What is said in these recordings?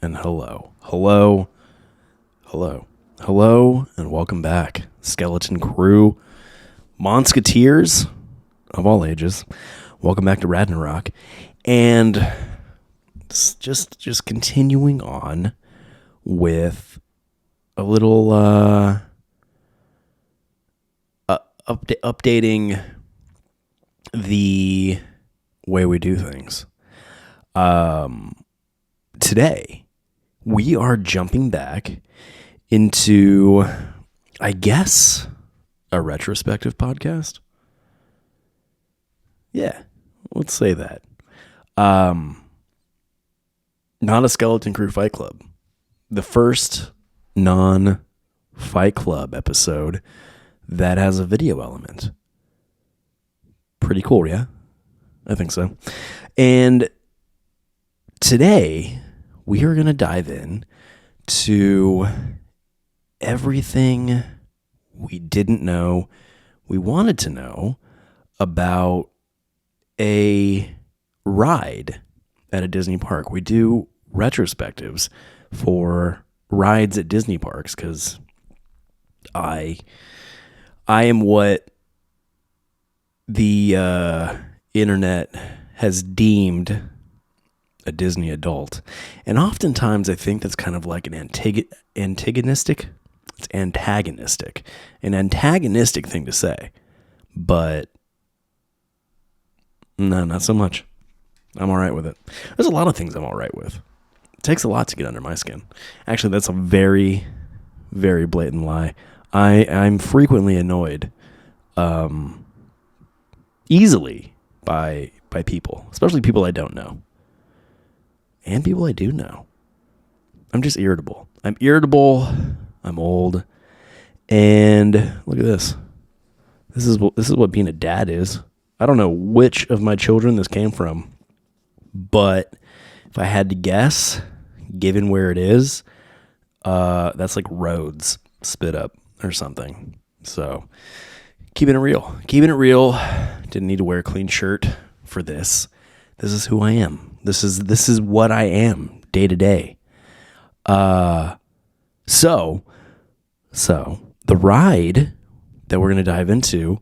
and hello. Hello, hello, hello, and welcome back. Skeleton Crew, Monsketeers of all ages. Welcome back to Ragnarok. And just continuing on with a little updating the way we do things. Today, we are jumping back into, I guess, a retrospective podcast. Yeah, let's say that. Not a Skeleton Crew Fight Club. The first non-Fight Club episode that has a video element. Pretty cool, yeah? I think so. And today, we are going to dive in to everything we didn't know, we wanted to know about a ride at a Disney park. We do retrospectives for rides at Disney parks because I am what the internet has deemed a Disney adult. And oftentimes I think that's kind of like an antagonistic thing to say. But no, not so much. I'm all right with it. There's a lot of things I'm all right with. It takes a lot to get under my skin. Actually, that's a very, very blatant lie. I'm frequently annoyed easily by people, especially people I don't know. And people I do know. I'm just irritable. I'm old. And look at this. This is what being a dad is. I don't know which of my children this came from, but if I had to guess, given where it is, that's like Rhodes spit up or something. So keeping it real. Didn't need to wear a clean shirt for this. This is who I am. This is what I am day to day. So the ride that we're going to dive into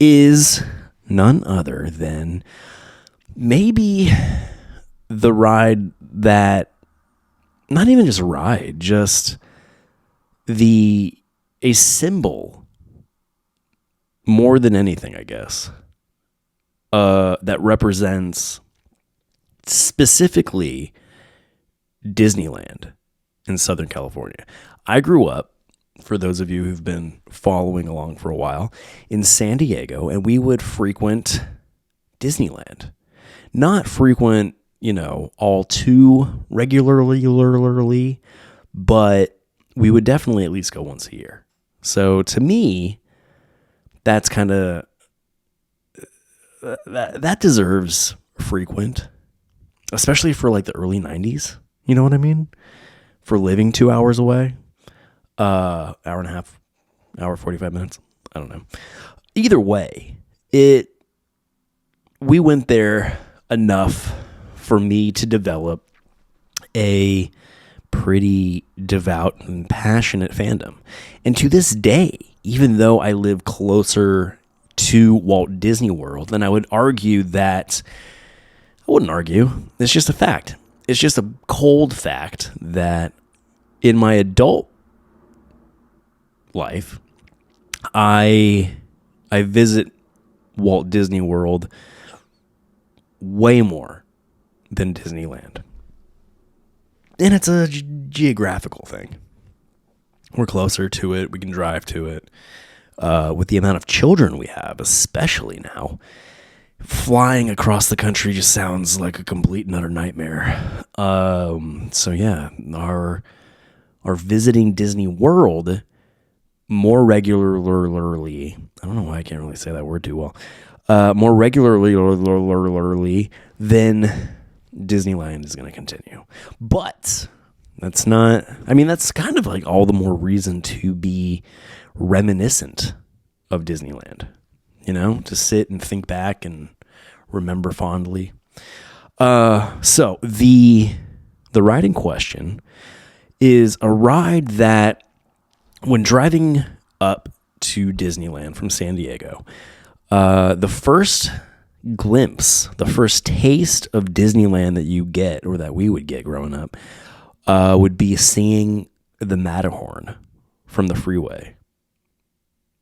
is none other than maybe the ride that, not even just a ride, just a symbol more than anything, I guess, that represents specifically Disneyland in Southern California. I grew up, for those of you who've been following along for a while, in San Diego, and we would frequent Disneyland. Not frequent, all too regularly, but we would definitely at least go once a year. So to me, that's kind of, that deserves frequent, especially for like the early 90s. You know what I mean? For living 2 hours away, hour and a half, hour, 45 minutes. I don't know. Either way, we went there enough for me to develop a pretty devout and passionate fandom. And to this day, even though I live closer to Walt Disney World, and I wouldn't argue, it's just a fact. It's just a cold fact that in my adult life, I visit Walt Disney World way more than Disneyland. And it's a geographical thing. We're closer to it. We can drive to it. With the amount of children we have, especially now, flying across the country just sounds like a complete and utter nightmare. So yeah, our visiting Disney World more regularly, I don't know why I can't really say that word too well, more regularly than Disneyland is going to continue. But that's kind of like all the more reason to be reminiscent of Disneyland, to sit and think back and remember fondly. So the the ride in question is a ride that, when driving up to Disneyland from San Diego, the first glimpse, the first taste of Disneyland that you get, or that we would get growing up, would be seeing the Matterhorn from the freeway.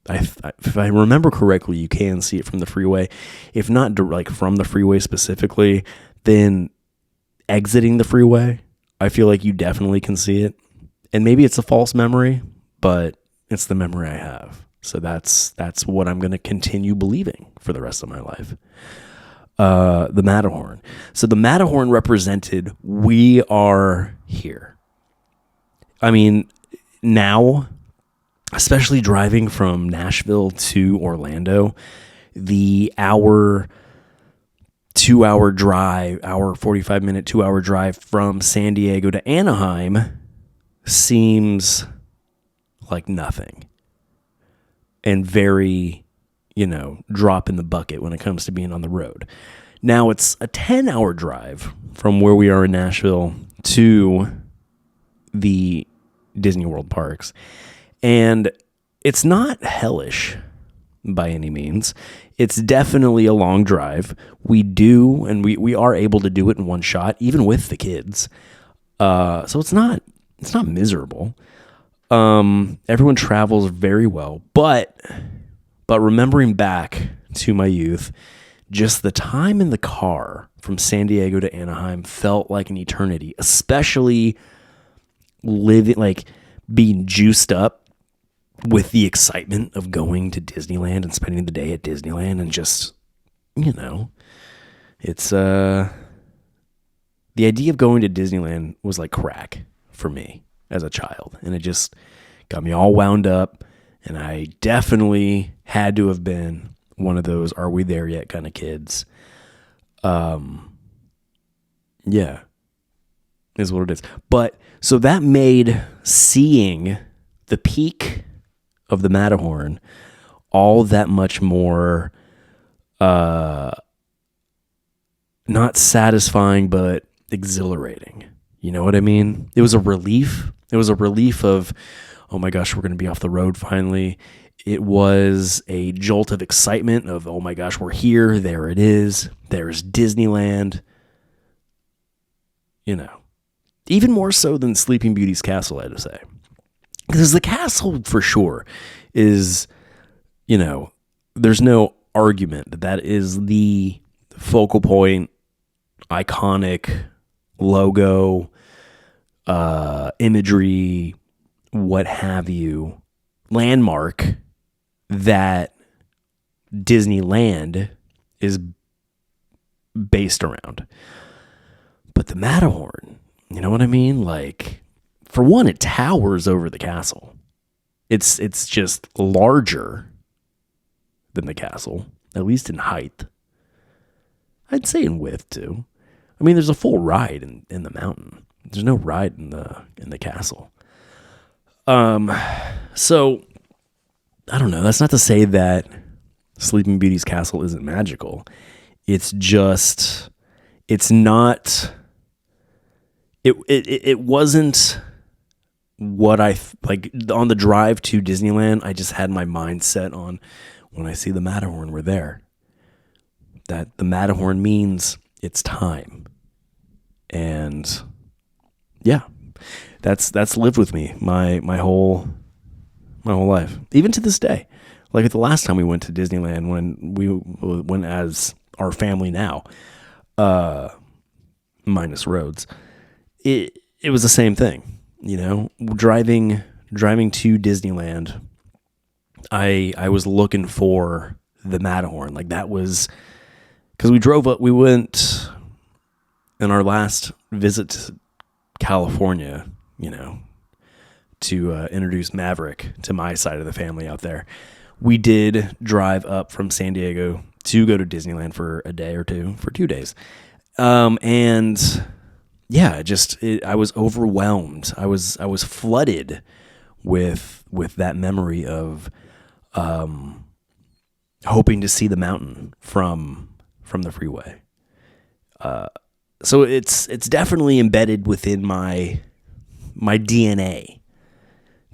If I remember correctly, you can see it from the freeway. If not like from the freeway specifically, then exiting the freeway, I feel like you definitely can see it. And maybe it's a false memory, but it's the memory I have. So that's what I'm going to continue believing for the rest of my life. The Matterhorn. So the Matterhorn represented, we are here. I mean, now, especially driving from Nashville to Orlando, the 2-hour drive, 45-minute, 2-hour drive from San Diego to Anaheim seems like nothing. And very, drop in the bucket when it comes to being on the road. Now it's a 10-hour drive from where we are in Nashville to the Disney World parks. And it's not hellish by any means. It's definitely a long drive. We do, and we are able to do it in one shot, even with the kids. So it's not miserable. Everyone travels very well, but remembering back to my youth, just the time in the car from San Diego to Anaheim felt like an eternity, especially being juiced up with the excitement of going to Disneyland and spending the day at Disneyland, and just, it's, the idea of going to Disneyland was like crack for me as a child, and it just got me all wound up, and I definitely had to have been one of those "are we there yet" kind of kids. Yeah, is what it is. But so that made seeing the peak of the Matterhorn all that much more not satisfying, but exhilarating. You know what I mean? It was a relief. It was a relief of, oh my gosh, we're going to be off the road finally. It was a jolt of excitement of, oh my gosh, we're here. There it is. There's Disneyland. Even more so than Sleeping Beauty's castle, I had to say. Because the castle, for sure, is, there's no argument that is the focal point, iconic logo, imagery, what have you, landmark that Disneyland is based around. But the Matterhorn, you know what I mean? Like, for one, it towers over the castle. It's just larger than the castle, at least in height. I'd say in width too. I mean, there's a full ride in the mountain. There's no ride in the castle. So I don't know. That's not to say that Sleeping Beauty's castle isn't magical. It's just, it's not. It wasn't what I like on the drive to Disneyland. I just had my mind set on, when I see the Matterhorn, we're there. That the Matterhorn means it's time. And yeah, that's lived with me my whole life, even to this day. Like the last time we went to Disneyland, when we went as our family now, minus Rhodes, it was the same thing, driving to Disneyland. I was looking for the Matterhorn. Like, that was, because we drove up, we went in our last visit to California, to introduce Maverick to my side of the family out there. We did drive up from San Diego to go to Disneyland for a day or two, for 2 days. And yeah, I was overwhelmed. I was flooded with that memory of hoping to see the mountain from the freeway. So it's definitely embedded within my DNA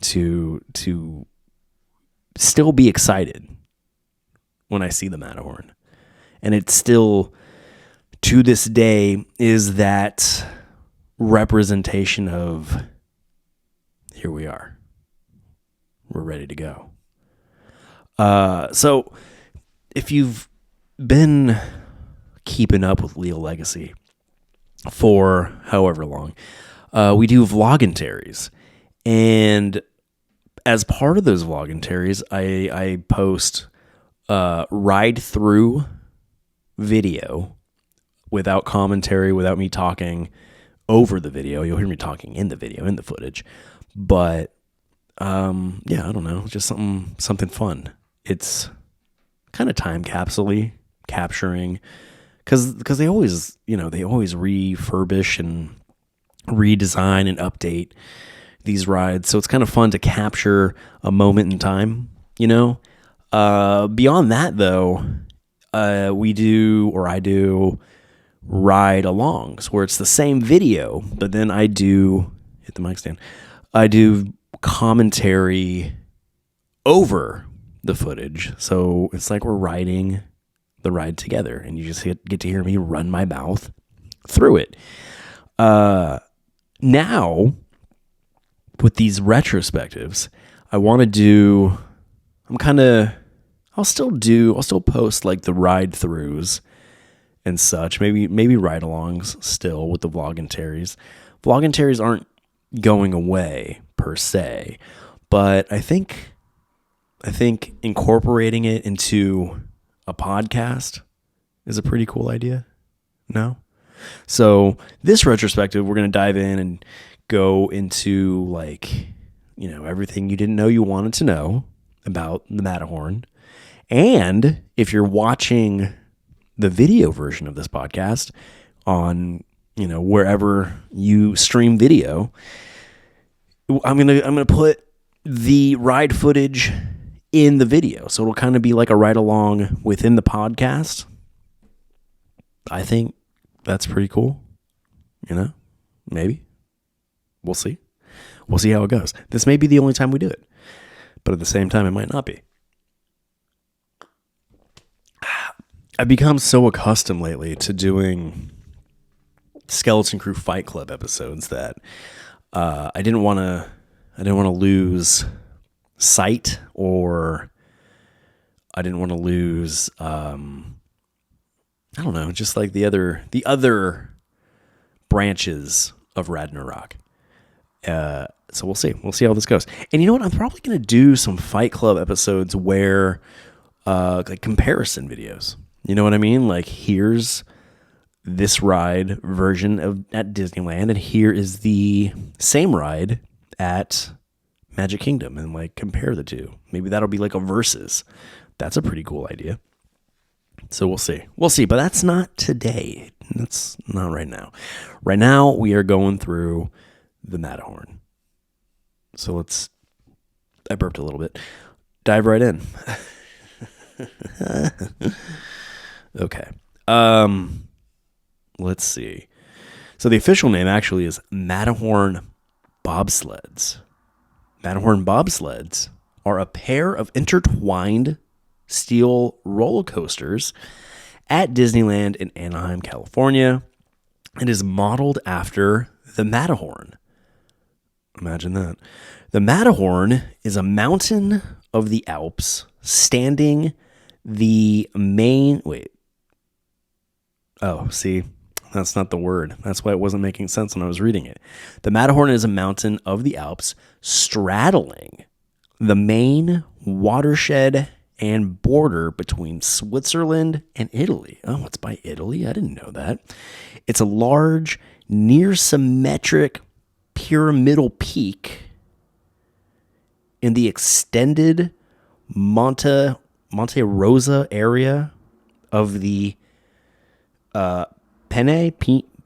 to still be excited when I see the Matterhorn. And it still, to this day, is that representation of, here we are. We're ready to go. So if you've been keeping up with Leal Legacy for however long, we do vlogentaries. And as part of those vlogentaries, I post ride through video without commentary, without me talking over the video. You'll hear me talking in the video, in the footage. But yeah, I don't know, just something fun. It's kind of time capsule-y, capturing, because they always, they always refurbish and redesign and update these rides. So it's kind of fun to capture a moment in time, Beyond that, though, I do ride alongs where it's the same video, but then I do, hit the mic stand, I do commentary over the footage. So it's like we're riding the ride together, and you just get to hear me run my mouth through it. Now, with these retrospectives, I want to do, I'll still post like the ride throughs and such, maybe ride alongs still with the vlogentaries. Vlogentaries aren't going away per se, but I think incorporating it into a podcast is a pretty cool idea. No? So this retrospective, we're going to dive in and go into everything you didn't know you wanted to know about the Matterhorn. And if you're watching the video version of this podcast on, wherever you stream video, I'm gonna put the ride footage in the video, so it'll kind of be like a ride along within the podcast. I think that's pretty cool. Maybe we'll see. We'll see how it goes. This may be the only time we do it, but at the same time, it might not be. I've become so accustomed lately to doing Skeleton Crew Fight Club episodes that I didn't want to lose sight, or I didn't want to lose I don't know, just like the other branches of Ragnarok. So we'll see. We'll see how this goes. And you know what? I'm probably going to do some Fight Club episodes where like comparison videos. You know what I mean? Like, here's this ride version at Disneyland, and here is the same ride at Magic Kingdom, and like compare the two. Maybe that'll be like a versus. That's a pretty cool idea. So we'll see. But that's not today. That's not right now. Right now, we are going through the Matterhorn. So I burped a little bit. Dive right in. Okay. Let's see. So the official name actually is Matterhorn Bobsleds. Matterhorn Bobsleds are a pair of intertwined steel roller coasters at Disneyland in Anaheim, California, and is modeled after the Matterhorn. Imagine that. The Matterhorn is a mountain of the Alps standing the main... Wait. Oh, see, that's not the word. That's why it wasn't making sense when I was reading it. The Matterhorn is a mountain of the Alps straddling the main watershed and border between Switzerland and Italy. Oh, it's by Italy? I didn't know that. It's a large, near-symmetric pyramidal peak in the extended Monte Rosa area of the Pennine,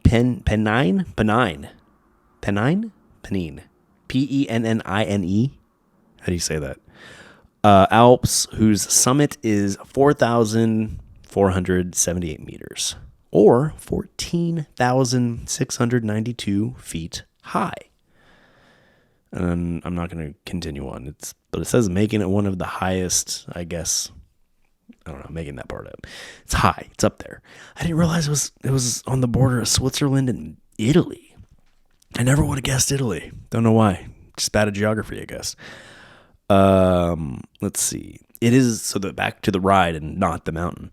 Pennine, Pennine. How do you say that? Alps, whose summit is 4,478 meters, or 14,692 feet high. And I'm not going to continue on. But it says making it one of the highest, I guess. I don't know, making that part up. It's high. It's up there. I didn't realize it was on the border of Switzerland and Italy. I never would have guessed Italy. Don't know why. Just bad at geography, I guess. Let's see. It is back to the ride and not the mountain.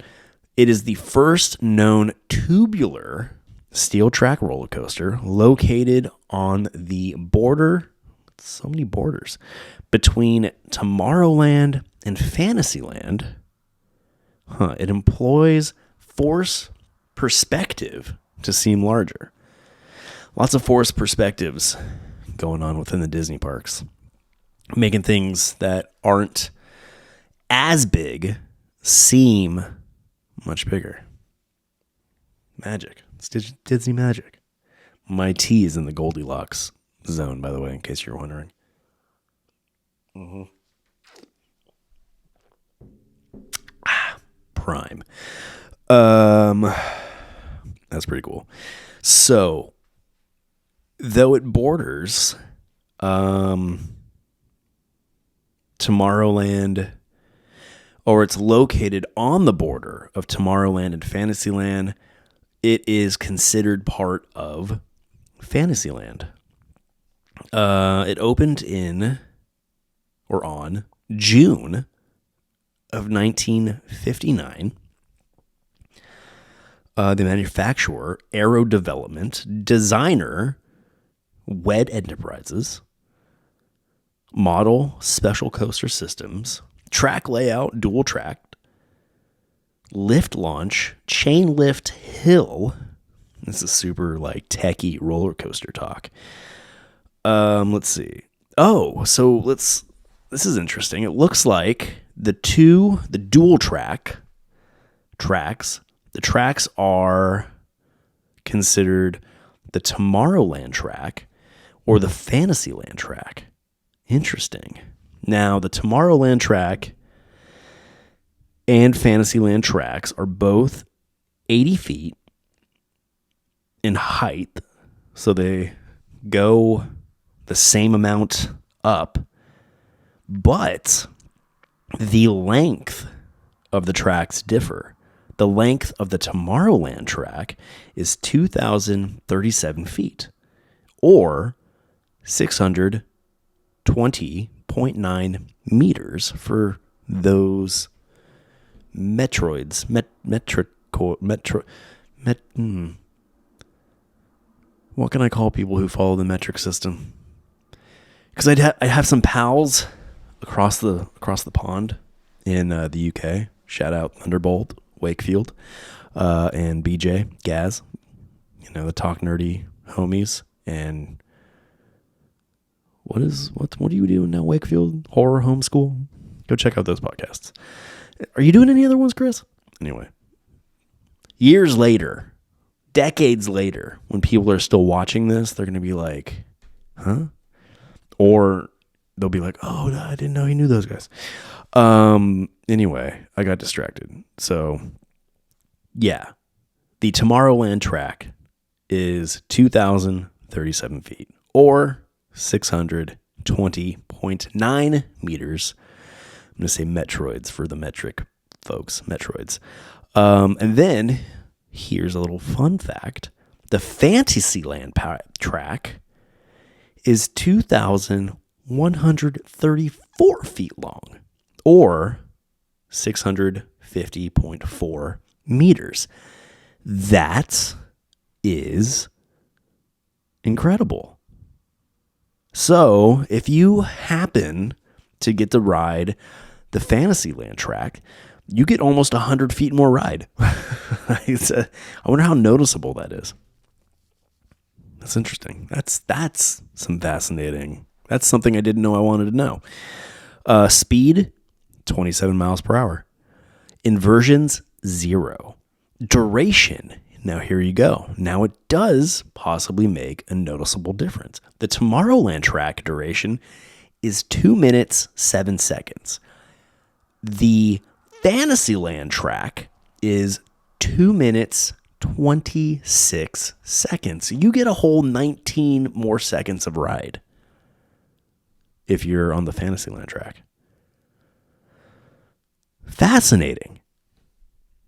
It is the first known tubular steel track roller coaster located on the border. So many borders between Tomorrowland and Fantasyland. It employs force perspective to seem larger. Lots of force perspectives going on within the Disney parks, making things that aren't as big seem much bigger. Magic. It's Disney magic. My tea is in the Goldilocks zone, by the way, in case you're wondering. Prime. That's pretty cool. So, though it borders Tomorrowland, or it's located on the border of Tomorrowland and Fantasyland, it is considered part of Fantasyland. It opened on June of 1959. The manufacturer, Aero Development, designer, WED Enterprises, model, Special Coaster Systems, track layout, dual track, lift launch, chain lift hill. This is super techie roller coaster talk. Let's see. This is interesting. It looks like the dual tracks, the tracks are considered the Tomorrowland track or the Fantasyland track. Interesting. Now, the Tomorrowland track and Fantasyland tracks are both 80 feet in height, so they go the same amount up, but the length of the tracks differ. The length of the Tomorrowland track is 2,037 feet, or 620.9 meters for those Metroids. What can I call people who follow the metric system? Because I have some pals across the pond in the UK. Shout out Thunderbolt, Wakefield, and BJ, Gaz. The Talk Nerdy homies. And what are you doing now, Wakefield? Horror Homeschool? Go check out those podcasts. Are you doing any other ones, Chris? Anyway, years later, decades later, when people are still watching this, they're going to be like, huh? Or they'll be like, oh, I didn't know he knew those guys. Anyway, I got distracted. So, yeah, the Tomorrowland track is 2,037 feet, or 620.9 meters. I'm going to say Metroids for the metric folks, Metroids. And then here's a little fun fact. The Fantasyland track is 2,134 feet long, or 650.4 meters. That is incredible. So if you happen to get to ride the Fantasyland track, you get almost 100 feet more ride. I wonder how noticeable that is. That's interesting. That's some fascinating. That's something I didn't know I wanted to know. Speed, 27 miles per hour. Inversions, 0. Duration, now here you go. Now it does possibly make a noticeable difference. The Tomorrowland track duration is 2 minutes, 7 seconds. The Fantasyland track is 2 minutes, 26 seconds. You get a whole 19 more seconds of ride if you're on the Fantasyland track. Fascinating.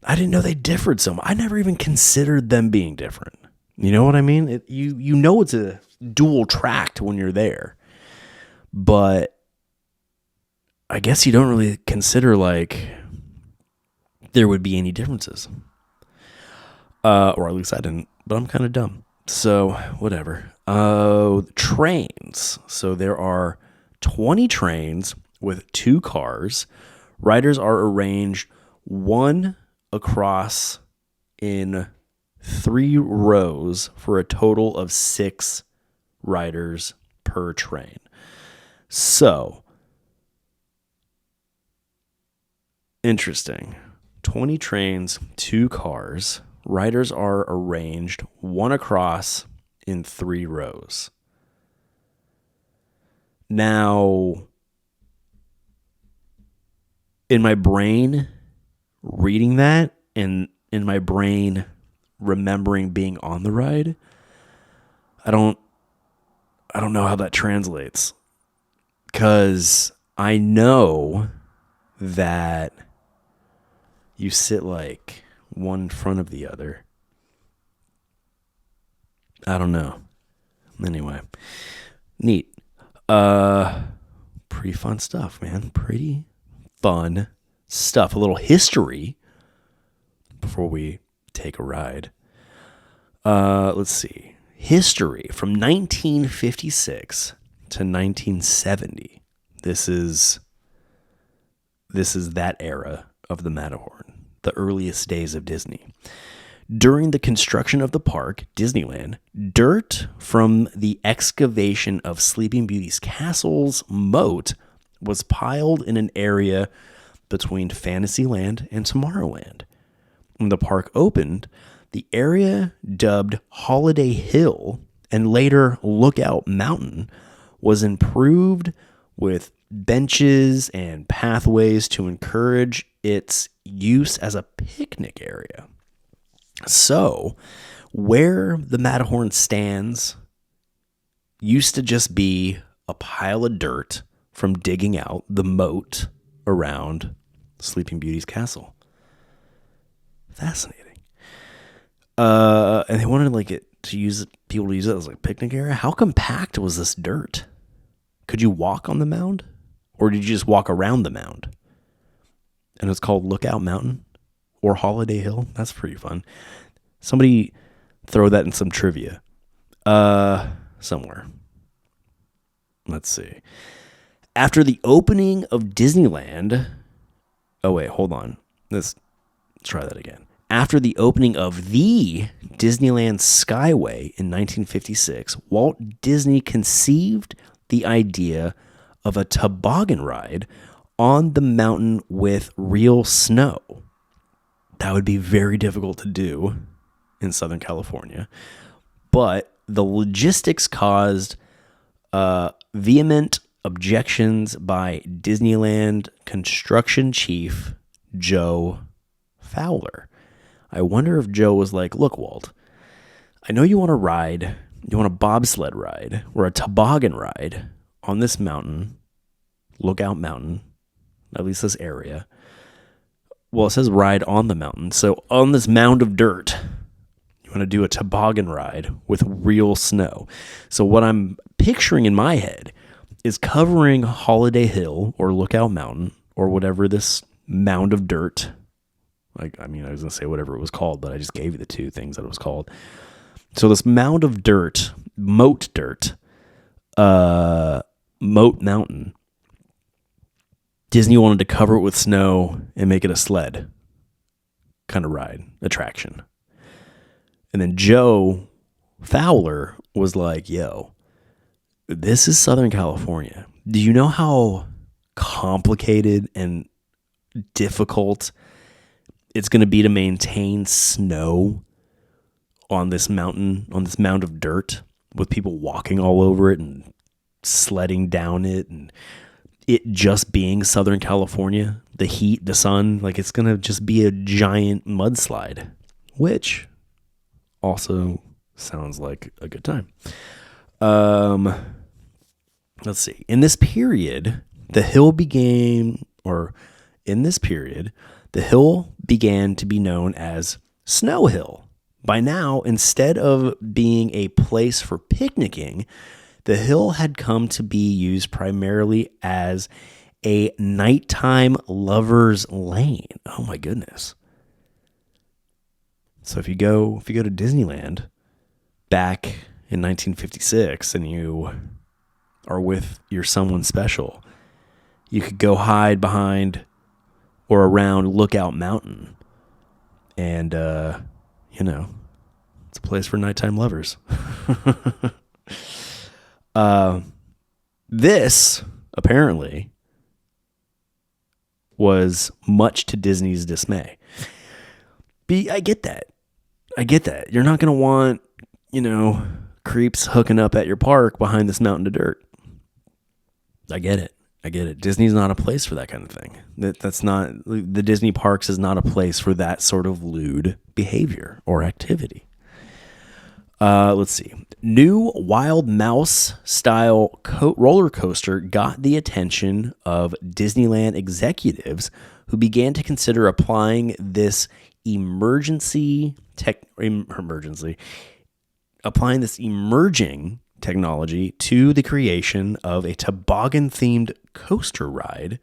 I didn't know they differed so much. I never even considered them being different. You know what I mean? You know it's a dual tracked when you're there. But I guess you don't really consider like there would be any differences. Or at least I didn't, but I'm kind of dumb. So whatever. Trains. So there are 20 trains with 2 cars. Riders are arranged one across in 3 rows for a total of 6 riders per train. So, interesting. 20 trains, 2 cars. Riders are arranged one across in 3 rows. Now, in my brain, reading that, and in my brain, remembering being on the ride, I don't know how that translates. Because I know that you sit like one in front of the other. I don't know. Anyway, neat. Pretty fun stuff, man. Pretty fun stuff. A little history before we take a ride. Let's see. History from 1956 to 1970. This is that era of the Matterhorn, the earliest days of Disney. During the construction of the park, Disneyland, dirt from the excavation of Sleeping Beauty's castle's moat was piled in an area between Fantasyland and Tomorrowland. When the park opened, the area dubbed Holiday Hill and later Lookout Mountain was improved with benches and pathways to encourage its use as a picnic area. So, where the Matterhorn stands used to just be a pile of dirt from digging out the moat around Sleeping Beauty's castle. Fascinating. And they wanted people to use it as like a picnic area. How compact was this dirt? Could you walk on the mound? Or did you just walk around the mound? And it's called Lookout Mountain or Holiday Hill. That's pretty fun. Somebody throw that in some trivia. Somewhere. Let's see. After the opening of Disneyland... Oh, wait, hold on. Let's try that again. After the opening of the Disneyland Skyway in 1956, Walt Disney conceived the idea of a toboggan ride on the mountain with real snow. That would be very difficult to do in Southern California, but the logistics caused vehement objections by Disneyland construction chief Joe Fowler. I wonder if Joe was like, look, Walt, I know you want a bobsled ride or a toboggan ride on this mountain, Lookout Mountain, at least this area. Well, it says ride on the mountain. So on this mound of dirt, you want to do a toboggan ride with real snow. So what I'm picturing in my head is covering Holiday Hill or Lookout Mountain or whatever this mound of dirt. I was going to say whatever it was called, but I just gave you the 2 things that it was called. So this mound of dirt, moat mountain, Disney wanted to cover it with snow and make it a sled kind of ride, attraction. And then Joe Fowler was like, yo, this is Southern California. Do you know how complicated and difficult it's going to be to maintain snow on this mountain, on this mound of dirt, with people walking all over it and sledding down it, and it just being Southern California, the heat, the sun, like it's going to just be a giant mudslide, which also sounds like a good time. Let's see. In this period, the hill began to be known as Snow Hill. By now, instead of being a place for picnicking, the hill had come to be used primarily as a nighttime lover's lane. Oh my goodness. So if you go to Disneyland back in 1956 and you are with your someone special, you could go hide behind or around Lookout Mountain. And, it's a place for nighttime lovers. This, apparently, was much to Disney's dismay. I get that. You're not going to want, creeps hooking up at your park behind this mountain of dirt. I get it. Disney's not a place for that kind of thing. The Disney parks is not a place for that sort of lewd behavior or activity. Let's see. New Wild Mouse style roller coaster got the attention of Disneyland executives who began to consider applying this emerging technology to the creation of a toboggan-themed coaster ride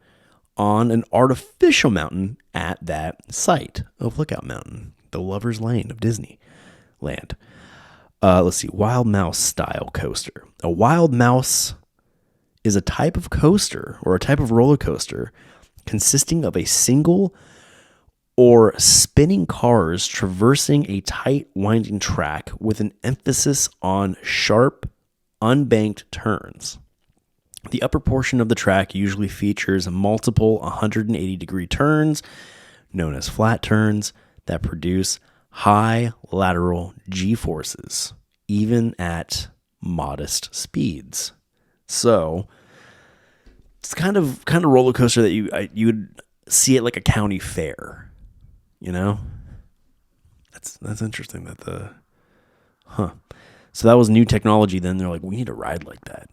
on an artificial mountain at that site of Lookout Mountain, the Lover's Lane of Disneyland. Let's see, Wild Mouse style coaster. A Wild Mouse is a type of coaster or a type of roller coaster consisting of a single or spinning cars traversing a tight winding track with an emphasis on sharp, unbanked turns. The upper portion of the track usually features multiple 180-degree turns, known as flat turns, that produce high lateral G-forces, even at modest speeds. So it's kind of roller coaster that you would see at like a county fair. That's interesting. So that was new technology. Then they're like, we need a ride like that.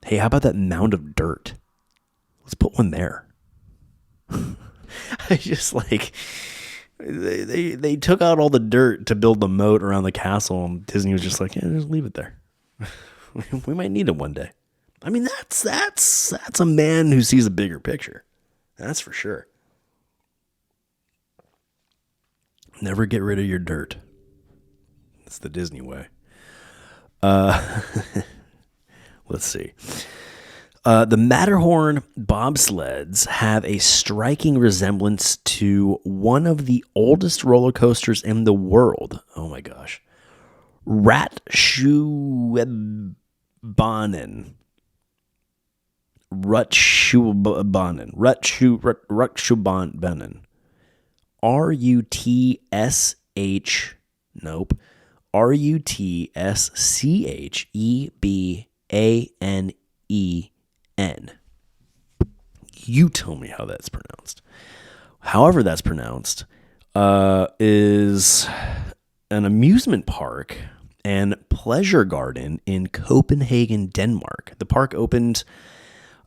Hey, how about that mound of dirt? Let's put one there. I just like they took out all the dirt to build the moat around the castle, and Disney was just like, yeah, just leave it there. We might need it one day. I mean, that's a man who sees a bigger picture. That's for sure. Never get rid of your dirt. It's the Disney way. Let's see. The Matterhorn Bobsleds have a striking resemblance to one of the oldest roller coasters in the world. Oh my gosh. Ratschubanen. Rutschubahnen. You tell me how that's pronounced. However that's pronounced, is an amusement park and pleasure garden in Copenhagen, Denmark. The park opened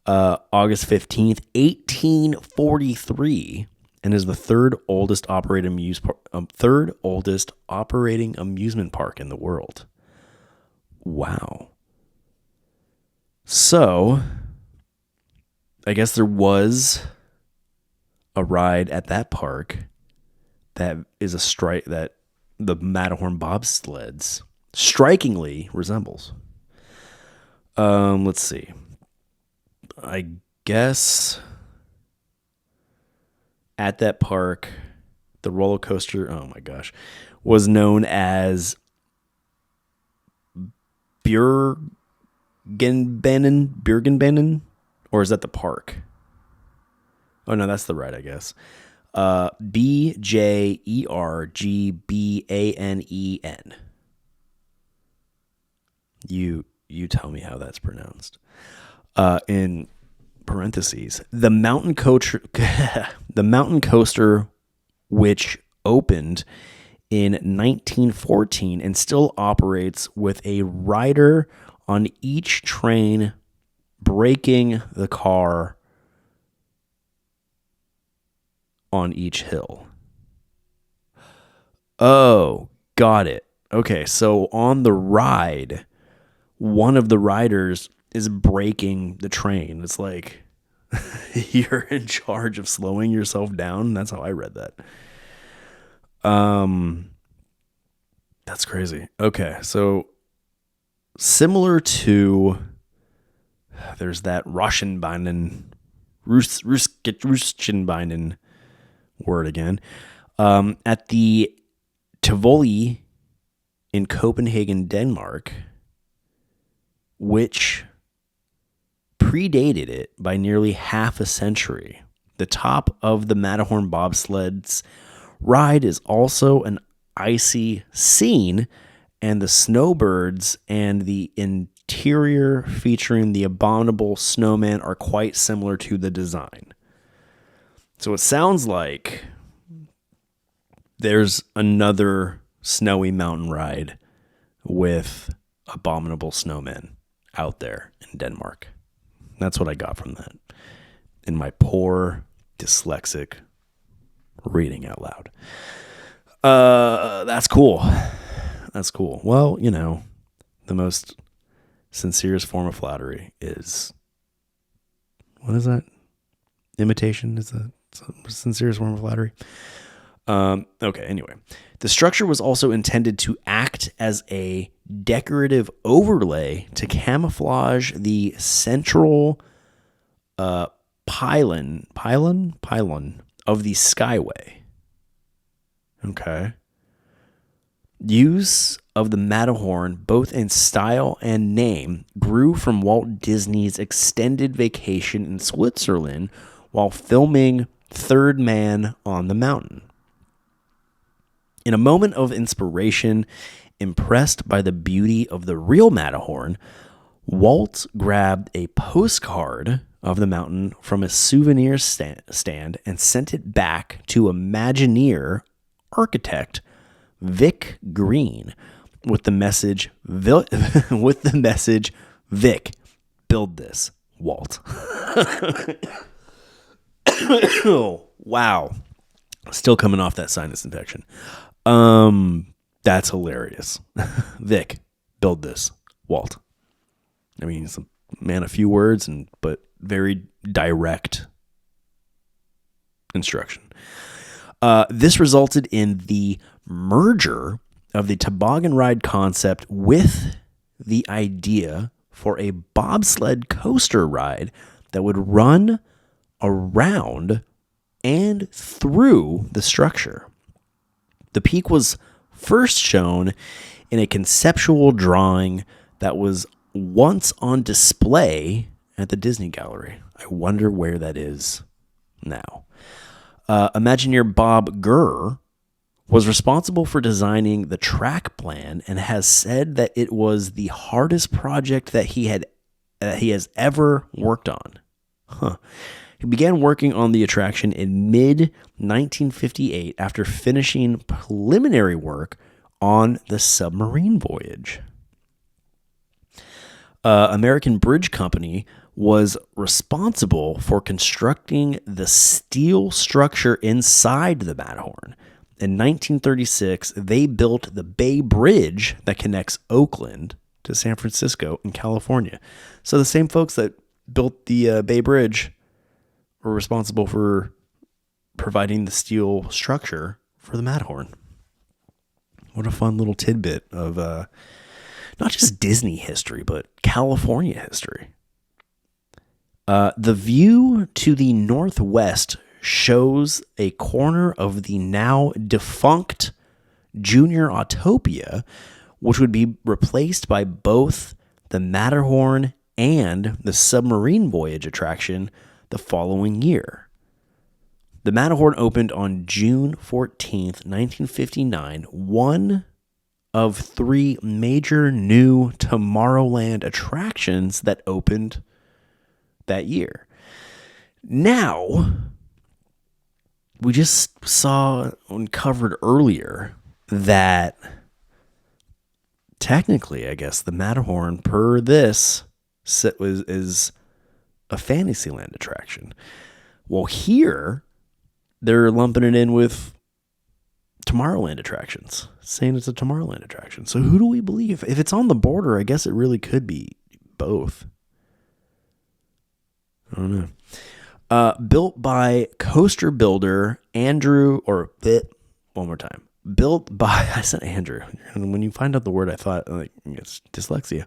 August 15th, 1843, and is the third oldest operating amusement park in the world. Wow. So, I guess there was a ride at that park that is that the Matterhorn Bobsleds strikingly resembles. Let's see. I guess at that park, the roller coaster, oh my gosh, was known as Bjørgenbanen, or is that the park? Oh no, that's the ride, I guess. Bjergbanen. You tell me how that's pronounced. In parentheses, the mountain coaster, which opened in 1914 and still operates with a rider on each train braking the car on each hill. Oh, got it. Okay, so on the ride, one of the riders is braking the train. It's like you're in charge of slowing yourself down. That's how I read that. That's crazy. Okay, so similar to there's that Rauschenbeinen word again. At the Tivoli in Copenhagen, Denmark, which predated it by nearly half a century. The top of the Matterhorn Bobsleds ride is also an icy scene, and the snowbirds and the interior featuring the abominable snowman are quite similar to the design. So it sounds like there's another snowy mountain ride with abominable snowmen out there in Denmark. That's what I got from that in my poor dyslexic reading out loud. That's cool. That's cool. Well, you know, the most sincerest form of flattery is, what is that? Imitation is the sincerest form of flattery. Okay, anyway. The structure was also intended to act as a decorative overlay to camouflage the central pylon of the Skyway. Okay. Use of the Matterhorn, both in style and name, grew from Walt Disney's extended vacation in Switzerland while filming Third Man on the Mountain. In a moment of inspiration, impressed by the beauty of the real Matterhorn, Walt grabbed a postcard of the mountain from a souvenir stand and sent it back to Imagineer architect Vic Green with the message, Vic, build this, Walt. Oh, wow. Still coming off that sinus infection. That's hilarious. Vic, build this, Walt. I mean, he's a man of few words, but very direct instruction. This resulted in the merger of the toboggan ride concept with the idea for a bobsled coaster ride that would run around and through the structure. The peak was first shown in a conceptual drawing that was once on display at the Disney Gallery. I wonder where that is now. Imagineer Bob Gurr was responsible for designing the track plan and has said that it was the hardest project that he has ever worked on. He began working on the attraction in mid-1958 after finishing preliminary work on the submarine voyage. American Bridge Company was responsible for constructing the steel structure inside the Matterhorn. In 1936, they built the Bay Bridge that connects Oakland to San Francisco in California. So the same folks that built the Bay Bridge were responsible for providing the steel structure for the Matterhorn. What a fun little tidbit of not just Disney history, but California history. The view to the northwest shows a corner of the now defunct Junior Autopia, which would be replaced by both the Matterhorn and the submarine voyage attraction the following year. The Matterhorn opened on June 14th, 1959, one of three major new Tomorrowland attractions that opened that year. Now, we just saw and covered earlier that technically, I guess, the Matterhorn, per this, is a Fantasyland attraction. Well, here, they're lumping it in with Tomorrowland attractions, saying it's a Tomorrowland attraction. So who do we believe? If it's on the border, I guess it really could be both. I don't know. Built by coaster builder Andrew, one more time. Built by, I said Andrew. And when you find out the word, I thought, like, it's dyslexia.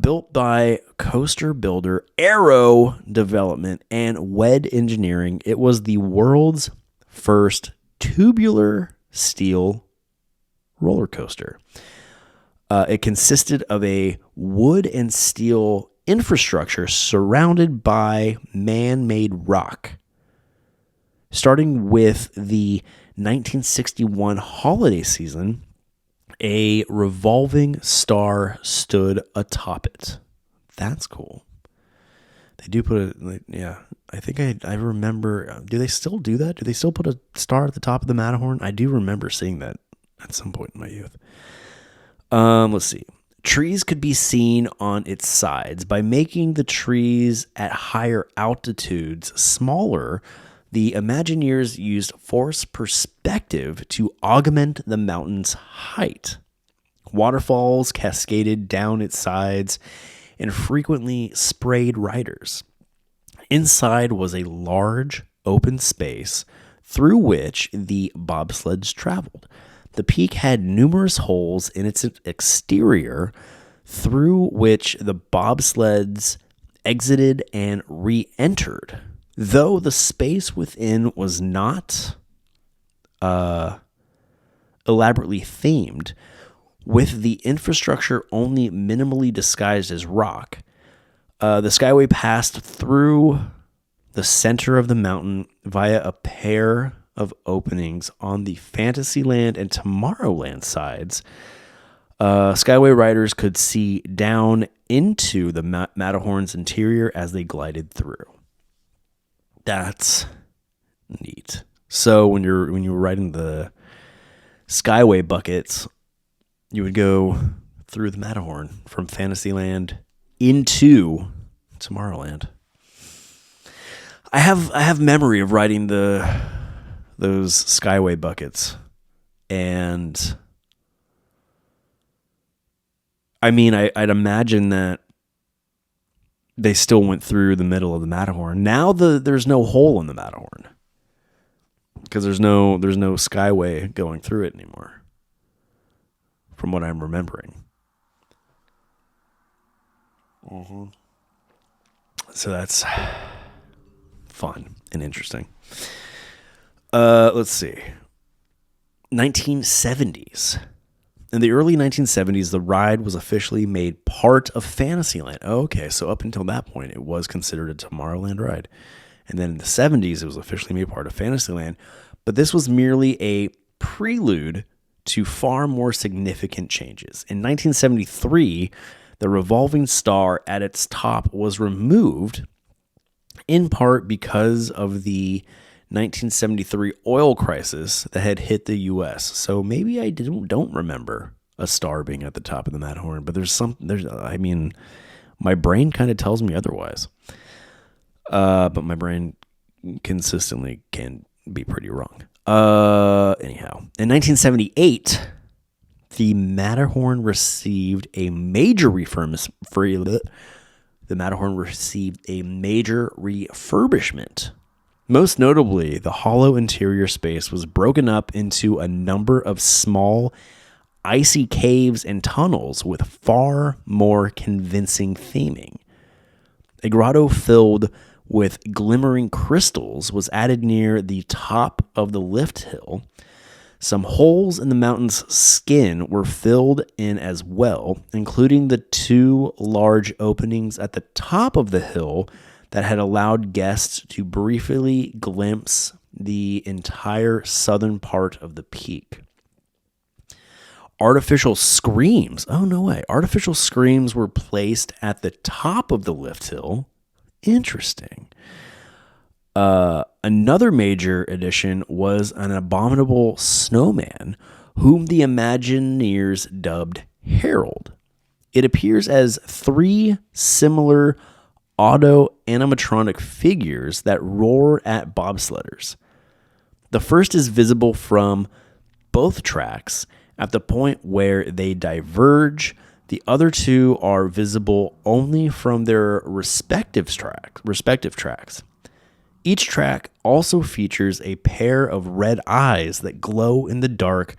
Built by coaster builder Aero Development and WED Engineering. It was the world's first tubular steel roller coaster. It consisted of a wood and steel infrastructure surrounded by man-made rock. Starting with the 1961 holiday season, a revolving star stood atop it. That's cool. They do put it, yeah. I think I remember. Do they still do that? Do they still put a star at the top of the Matterhorn? I do remember seeing that at some point in my youth. Let's see. Trees could be seen on its sides. By making the trees at higher altitudes smaller, the Imagineers used forced perspective to augment the mountain's height. Waterfalls cascaded down its sides and frequently sprayed riders. Inside was a large open space through which the bobsleds traveled. The peak had numerous holes in its exterior through which the bobsleds exited and re-entered. Though the space within was not elaborately themed, with the infrastructure only minimally disguised as rock, the Skyway passed through the center of the mountain via a pair of openings on the Fantasyland and Tomorrowland sides. Skyway riders could see down into the Matterhorn's interior as they glided through. That's neat. So when you were riding the Skyway buckets, you would go through the Matterhorn from Fantasyland into Tomorrowland. I have memory of riding those Skyway buckets, and I mean, I'd imagine that they still went through the middle of the Matterhorn. Now there's no hole in the Matterhorn because there's no Skyway going through it anymore, from what I'm remembering. Mm-hmm. So that's fun and interesting. Let's see. 1970s. In the early 1970s, the ride was officially made part of Fantasyland. Okay, so up until that point, it was considered a Tomorrowland ride. And then in the 70s, it was officially made part of Fantasyland. But this was merely a prelude to far more significant changes. In 1973, the revolving star at its top was removed, in part because of the 1973 oil crisis that had hit the U.S. So maybe I don't remember a star being at the top of the Matterhorn, but my brain kind of tells me otherwise. But my brain consistently can be pretty wrong. Anyhow, in 1978, the Matterhorn received a major refurbishment. Most notably, the hollow interior space was broken up into a number of small, icy caves and tunnels with far more convincing theming. A grotto filled with glimmering crystals was added near the top of the lift hill. Some holes in the mountain's skin were filled in as well, including the two large openings at the top of the hill that had allowed guests to briefly glimpse the entire southern part of the peak. Artificial screens. Oh, no way. Artificial screens were placed at the top of the lift hill. Interesting. Another major addition was an abominable snowman whom the Imagineers dubbed Harold. It appears as three similar auto-animatronic figures that roar at bobsledders. The first is visible from both tracks at the point where they diverge. The other two are visible only from their respective tracks. Each track also features a pair of red eyes that glow in the dark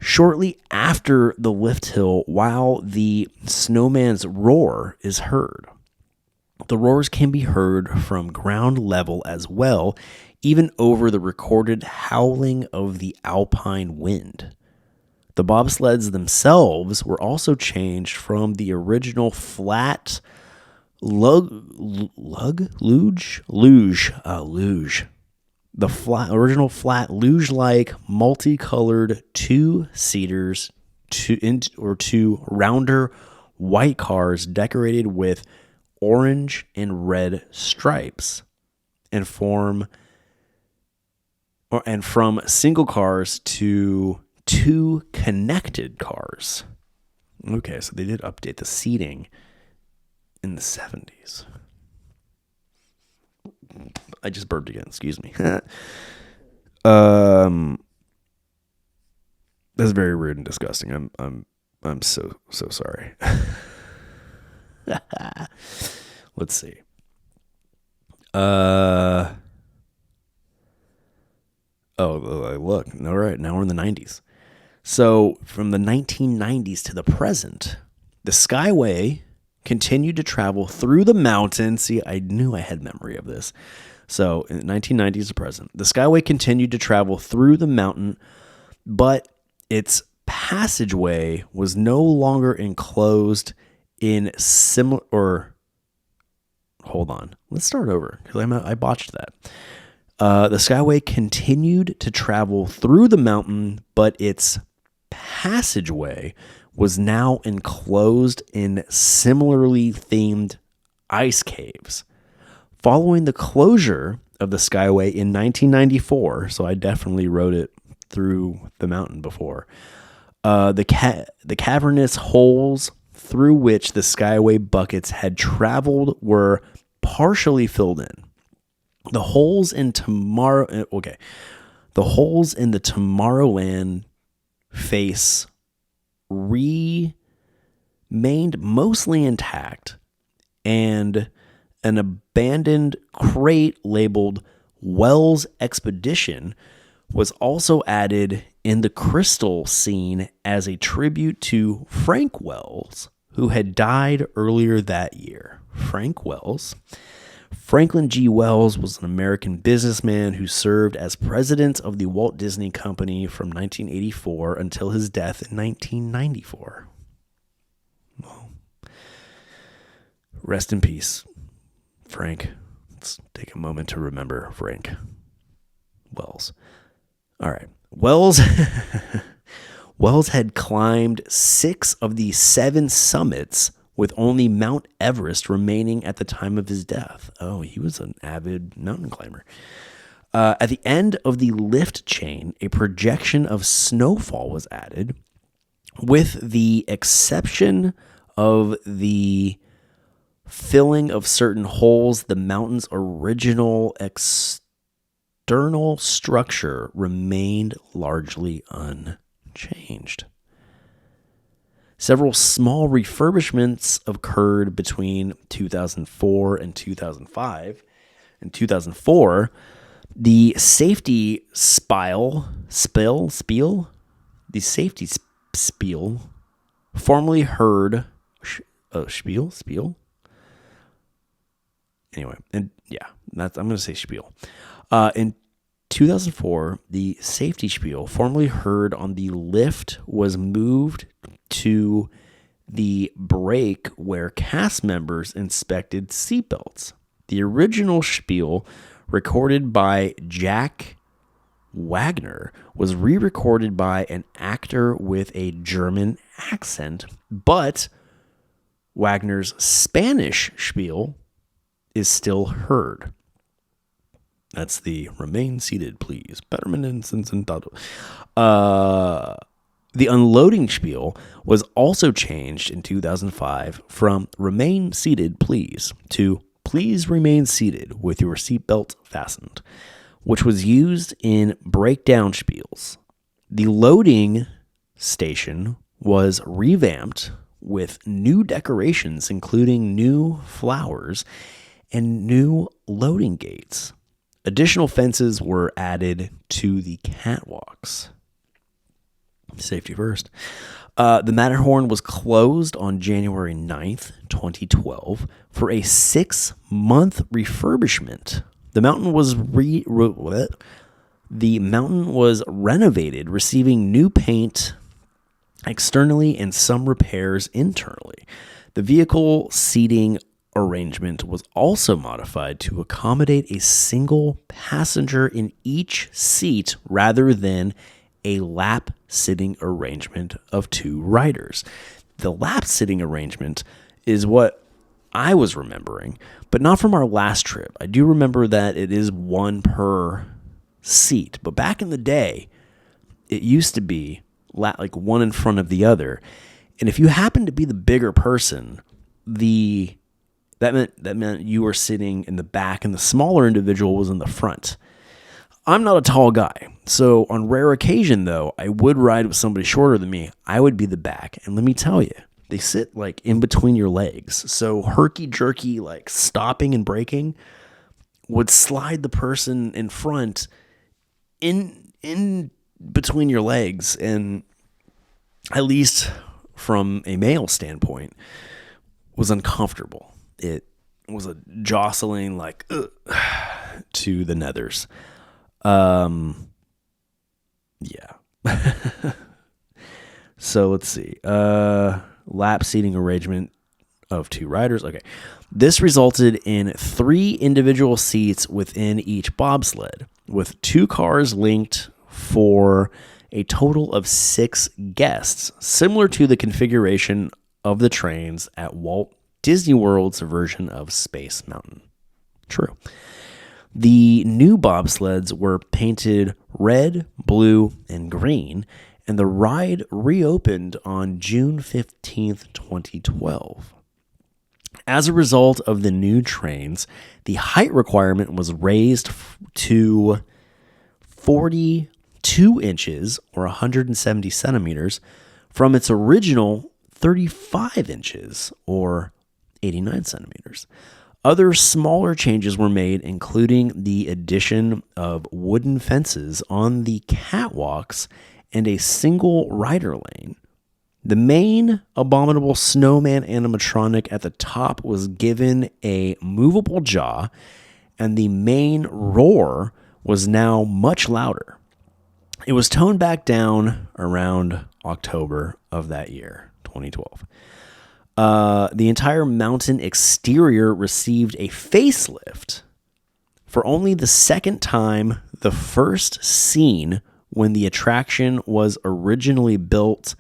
shortly after the lift hill while the snowman's roar is heard. The roars can be heard from ground level as well, even over the recorded howling of the alpine wind. The bobsleds themselves were also changed from the original flat luge. The original flat luge-like multicolored two-seaters two rounder white cars decorated with orange and red stripes, and from single cars to two connected cars. Okay, so they did update the seating in the 70s. I just burped again, excuse me. That's very rude and disgusting. I'm so sorry. Let's see. Oh, look. All right, now we're in the 90s. So from the 1990s to the present, the Skyway continued to travel through the mountains. See, I knew I had memory of this. So in the 1990s to present, the Skyway continued to travel through the mountain, but its passageway was no longer enclosed in similar, or hold on, let's start over because I botched that. The Skyway continued to travel through the mountain, but its passageway was now enclosed in similarly themed ice caves. Following the closure of the Skyway in 1994, so I definitely rode it through the mountain before, the cavernous holes through which the Skyway buckets had traveled were partially filled in. The holes in the Tomorrowland face remained mostly intact, and an abandoned crate labeled Wells Expedition was also added in the Crystal scene as a tribute to Frank Wells, who had died earlier that year. Frank Wells. Franklin G. Wells was an American businessman who served as president of the Walt Disney Company from 1984 until his death in 1994. Well, rest in peace, Frank. Let's take a moment to remember Frank Wells. All right. Wells had climbed 6 of the 7 summits, with only Mount Everest remaining at the time of his death. Oh, he was an avid mountain climber. At the end of the lift chain, a projection of snowfall was added, with the exception of the filling of certain holes. The mountain's original external structure remained largely unchanged. Several small refurbishments occurred between 2004 and 2005. In 2004, the safety spiel, formerly heard, spiel? Anyway, and yeah, I'm going to say spiel. In 2004, the safety spiel formerly heard on the lift was moved to the break where cast members inspected seatbelts. The original spiel, recorded by Jack Wagner, was re-recorded by an actor with a German accent, but Wagner's Spanish spiel is still heard. That's the "Remain seated, please. Permanente sentado." The unloading spiel was also changed in 2005 from "Remain seated, please" to "Please remain seated with your seatbelt fastened," which was used in breakdown spiels. The loading station was revamped with new decorations, including new flowers and new loading gates. Additional fences were added to the catwalks. Safety first. The Matterhorn was closed on January 9th, 2012 for a 6-month refurbishment. The mountain was renovated, receiving new paint externally and some repairs internally. The vehicle seating arrangement was also modified to accommodate a single passenger in each seat rather than a lap sitting arrangement of 2 riders. The lap sitting arrangement is what I was remembering, but not from our last trip. I do remember that it is 1 per seat, but back in the day, it used to be like one in front of the other. And if you happened to be the bigger person, that meant you were sitting in the back and the smaller individual was in the front. I'm not a tall guy, so on rare occasion, though, I would ride with somebody shorter than me. I would be the back, and let me tell you, they sit like in between your legs. So herky-jerky, like stopping and braking, would slide the person in front in between your legs, and at least from a male standpoint, was uncomfortable. It was a jostling like to the nethers. Yeah. So let's see. Lap seating arrangement of 2 riders. Okay. This resulted in 3 individual seats within each bobsled, with 2 cars linked for a total of 6 guests, similar to the configuration of the trains at Walt Disney World's version of Space Mountain. True. The new bobsleds were painted red, blue, and green, and the ride reopened on June 15th, 2012. As a result of the new trains, the height requirement was raised to 42 inches, or 170 centimeters, from its original 35 inches, or 89 centimeters. Other smaller changes were made, including the addition of wooden fences on the catwalks and a single rider lane. The main abominable snowman animatronic at the top was given a movable jaw, and the main roar was now much louder. It was toned back down around October of that year, 2012. The entire mountain exterior received a facelift for only the second time. The first scene when the attraction was originally built,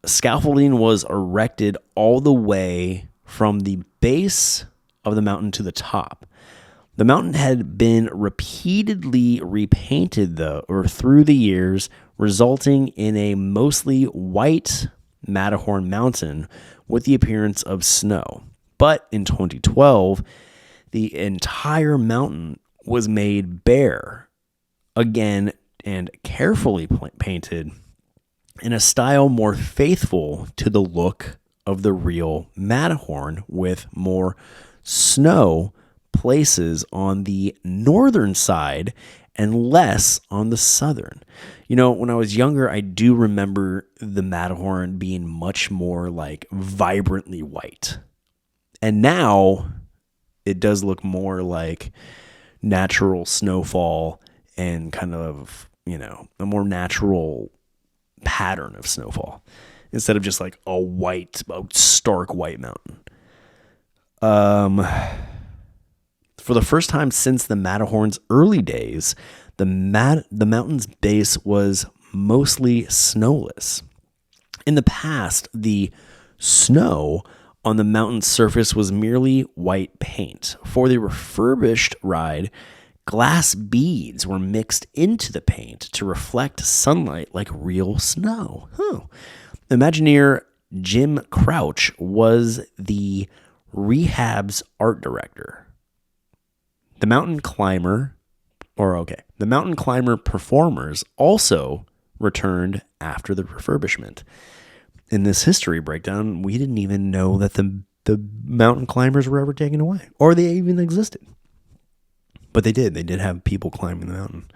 scaffolding was erected all the way from the base of the mountain to the top. The mountain had been repeatedly repainted through the years, resulting in a mostly white Matterhorn mountain with the appearance of snow. But in 2012, the entire mountain was made bare again and carefully painted in a style more faithful to the look of the real Matterhorn, with more snow places on the northern side and less on the southern. You know, when I was younger, I do remember the Matterhorn being much more like vibrantly white. And now it does look more like natural snowfall and kind of, you know, a more natural pattern of snowfall instead of just like a stark white mountain. For the first time since the Matterhorn's early days, the mountain's base was mostly snowless. In the past, the snow on the mountain's surface was merely white paint. For the refurbished ride, Glass beads were mixed into the paint to reflect sunlight like real snow. Imagineer Jim Crouch was the rehab's art director. The mountain climber performers also returned after the refurbishment. In this history breakdown, we didn't even know that the mountain climbers were ever taken away, or they even existed. But they did. They did have people climbing the mountain.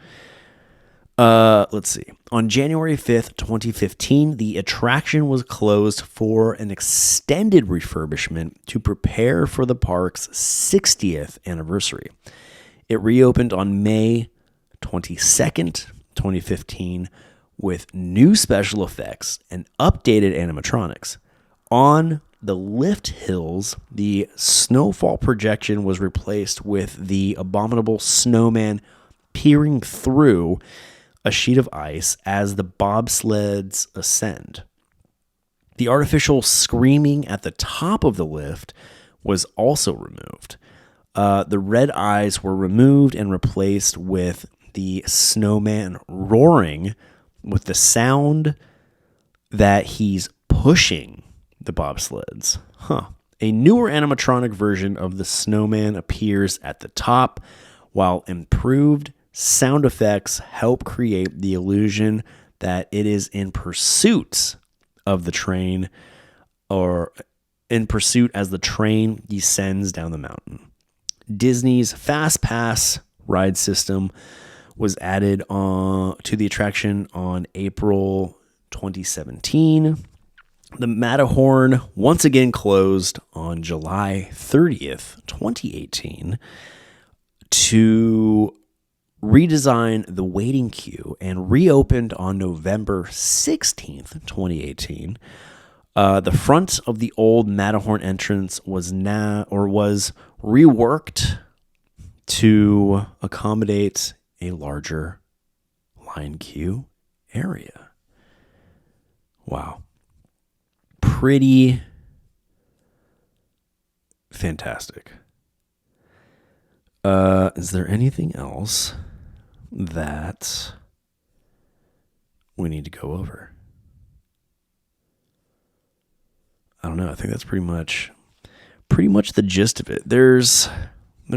Let's see. On January 5th, 2015, the attraction was closed for an extended refurbishment to prepare for the park's 60th anniversary. It reopened on May 22nd, 2015, with new special effects and updated animatronics. On the lift hills, the snowfall projection was replaced with the abominable snowman peering through a sheet of ice as the bobsleds ascend. The artificial screaming at the top of the lift was also removed. The red eyes were removed and replaced with the snowman roaring with the sound that he's pushing the bobsleds. A newer animatronic version of the snowman appears at the top, while improved sound effects help create the illusion that it is in pursuit of the train, or in pursuit as the train descends down the mountain. Disney's Fast Pass ride system was added to the attraction on April 2017. The Matterhorn once again closed on July 30th, 2018 to redesign the waiting queue, and reopened on November 16th, 2018. The front of the old Matterhorn entrance was reworked to accommodate a larger line queue area. Wow. Pretty fantastic. Is there anything else that we need to go over? I don't know. I think that's pretty much the gist of it. There's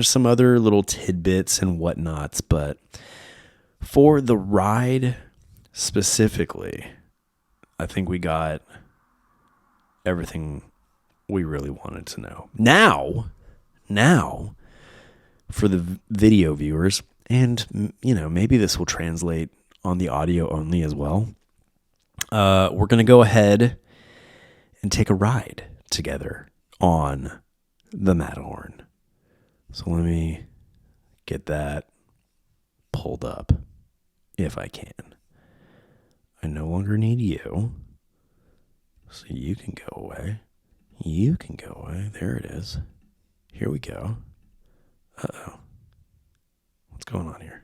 some other little tidbits and whatnots, but for the ride specifically, I think we got everything we really wanted to know. Now, for the video viewers, and maybe this will translate on the audio only as well, we're going to go ahead and take a ride together on the Matterhorn. So let me get that pulled up if I can. I no longer need you, so you can go away. You can go away. There it is. Here we go. Uh-oh. What's going on here?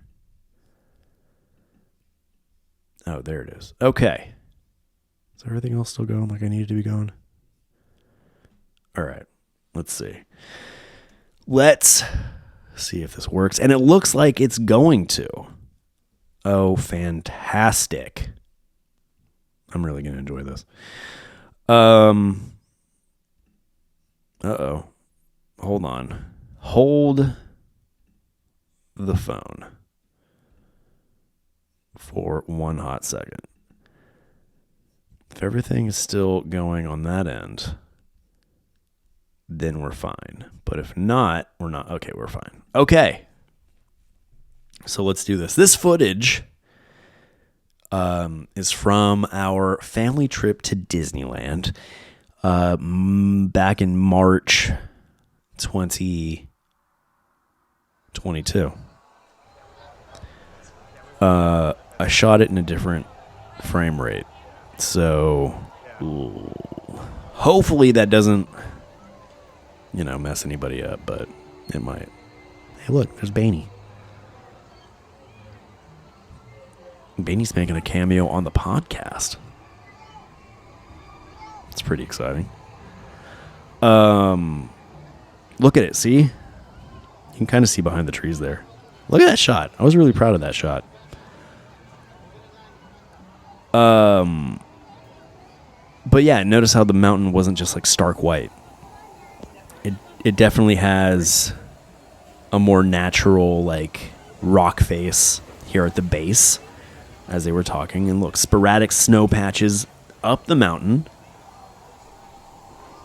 Oh, there it is. Okay. Is everything else still going like I needed to be going? All right. Let's see. Let's see if this works. And it looks like it's going to. Oh, fantastic. I'm really going to enjoy this. Uh-oh. Hold on. Hold the phone for one hot second. If everything is still going on that end, then we're fine. But if not, we're not. Okay, we're fine. Okay. So let's do this. This footage is from our family trip to Disneyland back in March 2022. I shot it in a different frame rate. So hopefully that doesn't, mess anybody up, but it might. Hey, look, there's Baney. Baney's making a cameo on the podcast. It's pretty exciting. Look at it, see? You can kind of see behind the trees there. Look at that shot. I was really proud of that shot. But yeah, notice how the mountain wasn't just like stark white. It definitely has a more natural like rock face here at the base as they were talking. And look, sporadic snow patches up the mountain.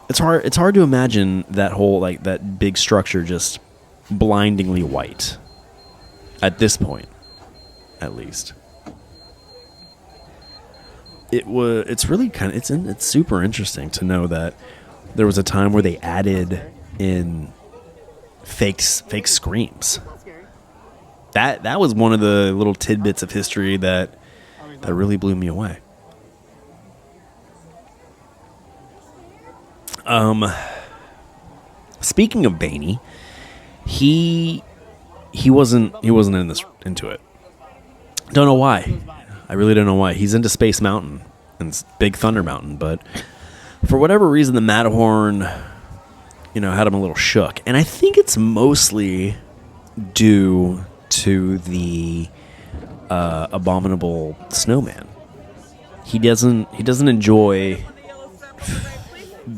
It's hard to imagine that whole like that big structure just blindingly white at this point, at least. It's really it's super interesting to know that there was a time where they added in fake screams. That was one of the little tidbits of history that really blew me away. Speaking of Baney, he wasn't into it. Don't know why. I really don't know why. He's into Space Mountain and Big Thunder Mountain, but for whatever reason, the Matterhorn, had him a little shook. And I think it's mostly due to the abominable snowman. He doesn't enjoy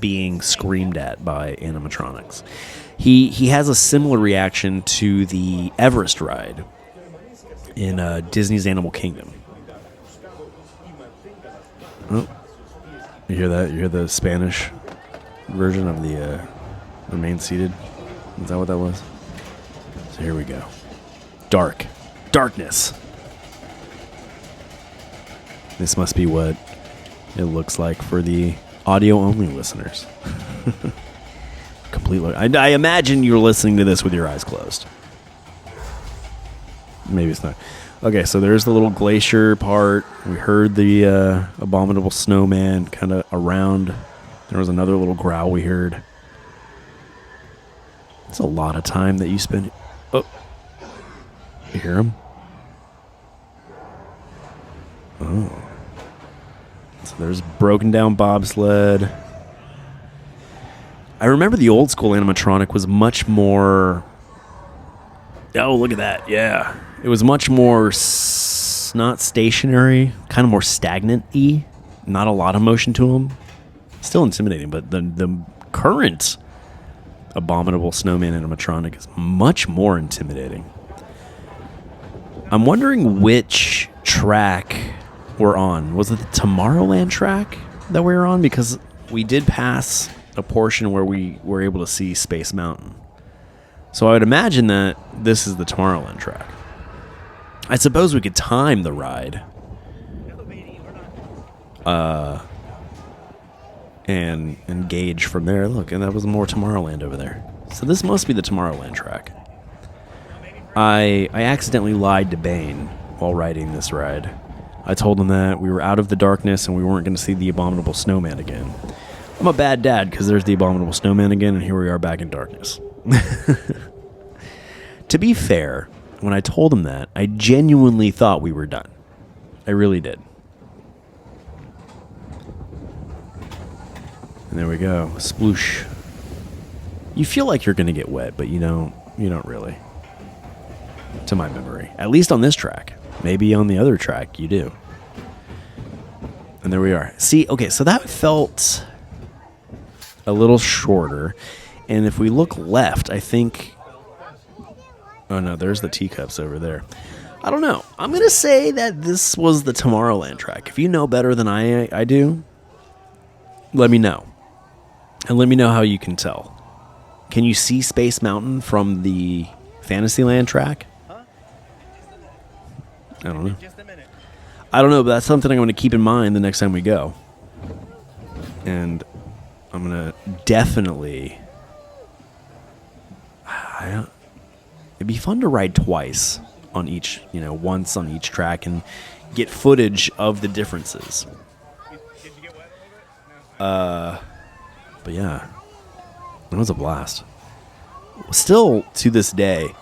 being screamed at by animatronics. He has a similar reaction to the Everest ride in Disney's Animal Kingdom. Oh, you hear that? You hear the Spanish version of the remain seated? Is that what that was? So here we go. Darkness. This must be what it looks like for the audio-only listeners. Completely. I imagine you're listening to this with your eyes closed. Maybe it's not. Okay, so there's the little glacier part. We heard the abominable snowman kind of around. There was another little growl we heard. It's a lot of time that you spend. Oh, you hear him? Oh. So there's broken down bobsled. I remember the old school animatronic was much more... Oh, look at that. Yeah. It was much more not stationary, kind of more stagnant-y. Not a lot of motion to him. Still intimidating, but the current abominable snowman animatronic is much more intimidating. I'm wondering which track we're on. Was it the Tomorrowland track that we were on? Because we did pass a portion where we were able to see Space Mountain. So I would imagine that this is the Tomorrowland track. I suppose we could time the ride. And gauge from there. Look, and that was more Tomorrowland over there. So this must be the Tomorrowland track. I accidentally lied to Bane while riding this ride. I told him that we were out of the darkness and we weren't going to see the abominable snowman again. I'm a bad dad because there's the abominable snowman again, and here we are back in darkness. To be fair, when I told him that, I genuinely thought we were done. I really did. And there we go. Sploosh. You feel like you're going to get wet, but you don't really. To my memory. At least on this track. Maybe on the other track you do. And there we are. See, okay, so that felt a little shorter. And if we look left, I think... Oh, no, there's the teacups over there. I don't know. I'm going to say that this was the Tomorrowland track. If you know better than I do, let me know. And let me know how you can tell. Can you see Space Mountain from the Fantasyland track? I don't know. I don't know, but that's something I'm going to keep in mind the next time we go. And I'm going to definitely... It'd be fun to ride twice on each, once on each track and get footage of the differences. But yeah, it was a blast. Still, to this day,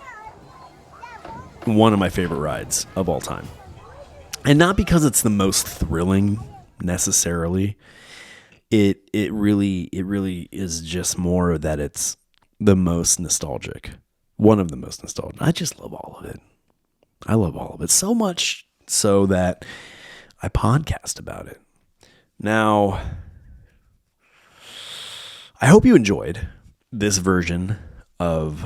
one of my favorite rides of all time. And not because it's the most thrilling, necessarily. It really is just more that it's the most nostalgic. One of the most nostalgic. I just love all of it. I love all of it. So much so that I podcast about it. Now, I hope you enjoyed this version of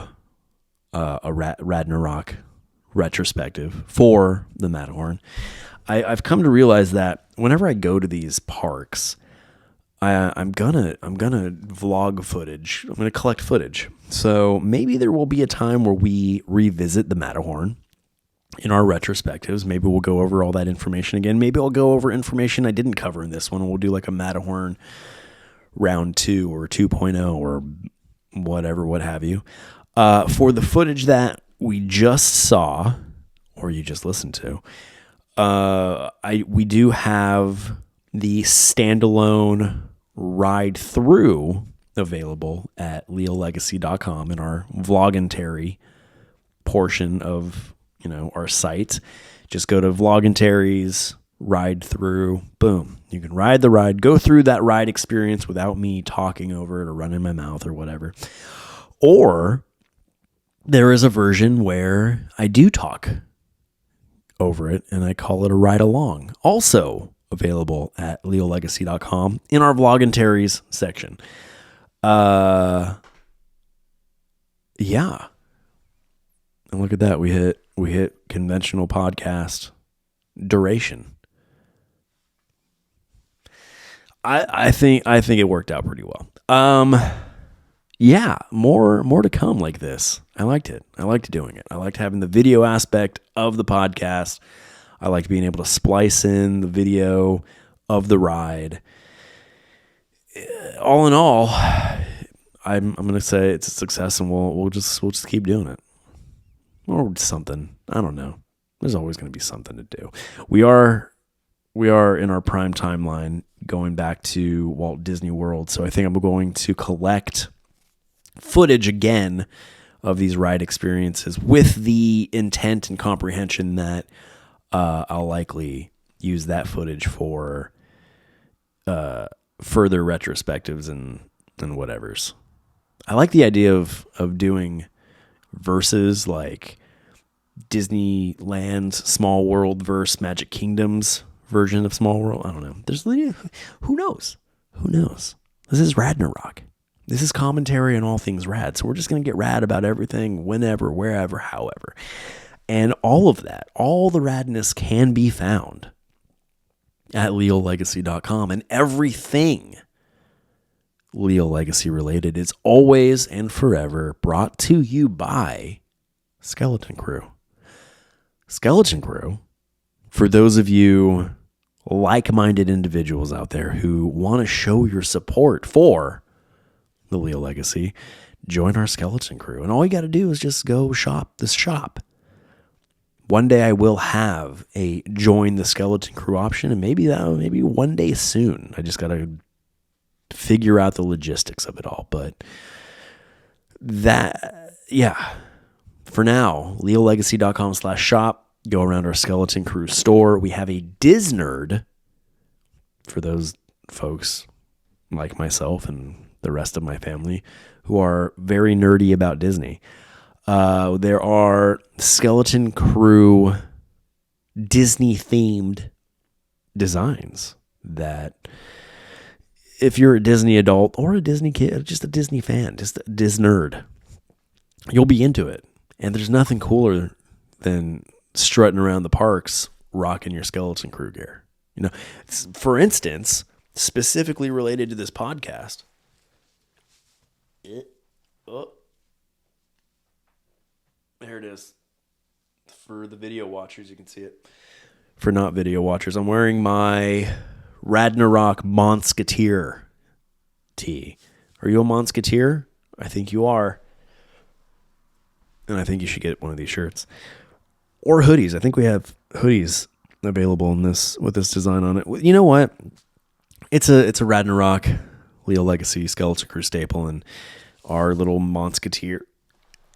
a Ragnarok retrospective for the Matterhorn. I've come to realize that whenever I go to these parks, I'm gonna vlog footage. I'm gonna collect footage. So maybe there will be a time where we revisit the Matterhorn in our retrospectives. Maybe we'll go over all that information again. Maybe I'll go over information I didn't cover in this one, and we'll do like a Matterhorn round 2 or 2.0 or whatever, what have you. For the footage that we just saw, or you just listened to, we do have the standalone ride through available at leallegacy.com in our vloggantary portion of our site. Just go to Vloggentaries, ride through, boom. You can ride the ride, go through that ride experience without me talking over it or running my mouth or whatever. Or there is a version where I do talk over it and I call it a ride along. Also available at leallegacy.com in our Vloggentaries section. Yeah. And look at that. We hit conventional podcast duration. I think it worked out pretty well. Yeah, more to come like this. I liked it. I liked doing it. I liked having the video aspect of the podcast. I liked being able to splice in the video of the ride. All in all, I'm going to say it's a success, and we'll just keep doing it. Or something. I don't know. There's always going to be something to do. We are in our prime timeline going back to Walt Disney World. So I think I'm going to collect footage again of these ride experiences with the intent and comprehension that I'll likely use that footage for further retrospectives and whatevers. I like the idea of doing versus like Disneyland's Small World versus Magic Kingdom's version of Small World. I don't know. Who knows? This is Ragnarok. This is commentary on all things rad. So we're just going to get rad about everything, whenever, wherever, however. And all of that, all the radness can be found at leallegacy.com. And everything Leal Legacy related is always and forever brought to you by Skeleton Crew. Skeleton Crew, for those of you like-minded individuals out there who want to show your support for the Leal Legacy, join our Skeleton Crew. And all you got to do is just go shop this shop. One day I will have a join the Skeleton Crew option, and maybe one day soon. I just got to figure out the logistics of it all. But for now, leallegacy.com/shop. Go around our Skeleton Crew store. We have a Disnerd for those folks like myself and the rest of my family who are very nerdy about Disney. There are Skeleton Crew Disney-themed designs that if you're a Disney adult or a Disney kid, just a Disney fan, just a Disnerd, you'll be into it. And there's nothing cooler than strutting around the parks rocking your Skeleton Crew gear. For instance, specifically related to this podcast. There it is. For the video watchers, you can see it. For not video watchers, I'm wearing my Ragnarok Monsketeer tee. Are you a Monsketeer? I think you are. And I think you should get one of these shirts. Or hoodies. I think we have hoodies available in this with this design on it. You know what? It's a Ragnarok Leal Legacy Skeleton Crew staple, and our little Monsketeer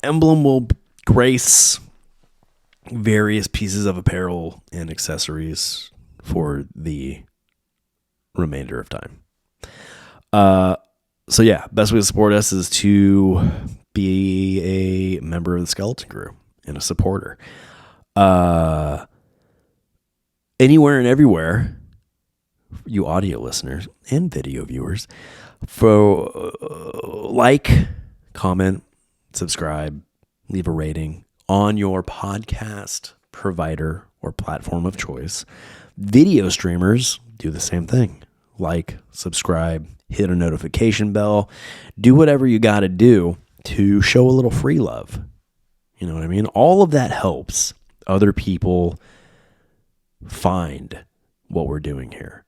emblem will grace various pieces of apparel and accessories for the remainder of time. So yeah, best way to support us is to be a member of the Skeleton Crew and a supporter. Anywhere and everywhere, you audio listeners and video viewers, for like, comment, subscribe, leave a rating on your podcast provider or platform of choice. Video streamers do the same thing. Like, subscribe, hit a notification bell, do whatever you got to do to show a little free love. You know what I mean? All of that helps other people find what we're doing here.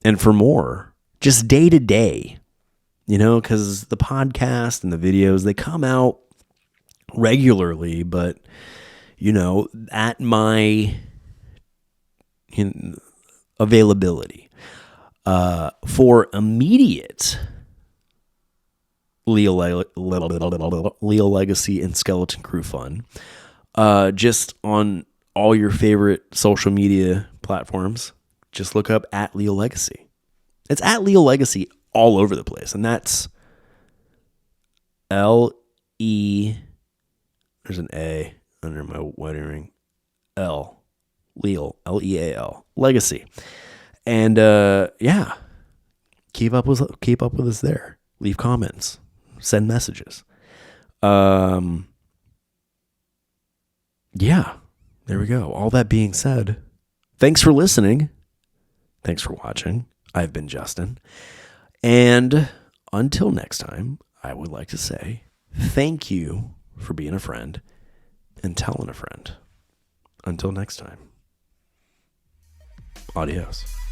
And for more, just day to day, because the podcast and the videos, they come out regularly, but, at my availability. For immediate Leal Legacy and Skeleton Crew fun, just on all your favorite social media platforms, just look up at Leal Legacy. It's at Leal Legacy all over the place. And that's L-E, there's an A under my wedding ring, L, Leal, L-E-A-L, Legacy. And keep up with us there. Leave comments, send messages. There we go. All that being said, thanks for listening. Thanks for watching. I've been Justin. And until next time, I would like to say thank you for being a friend and telling a friend. Until next time. Adios.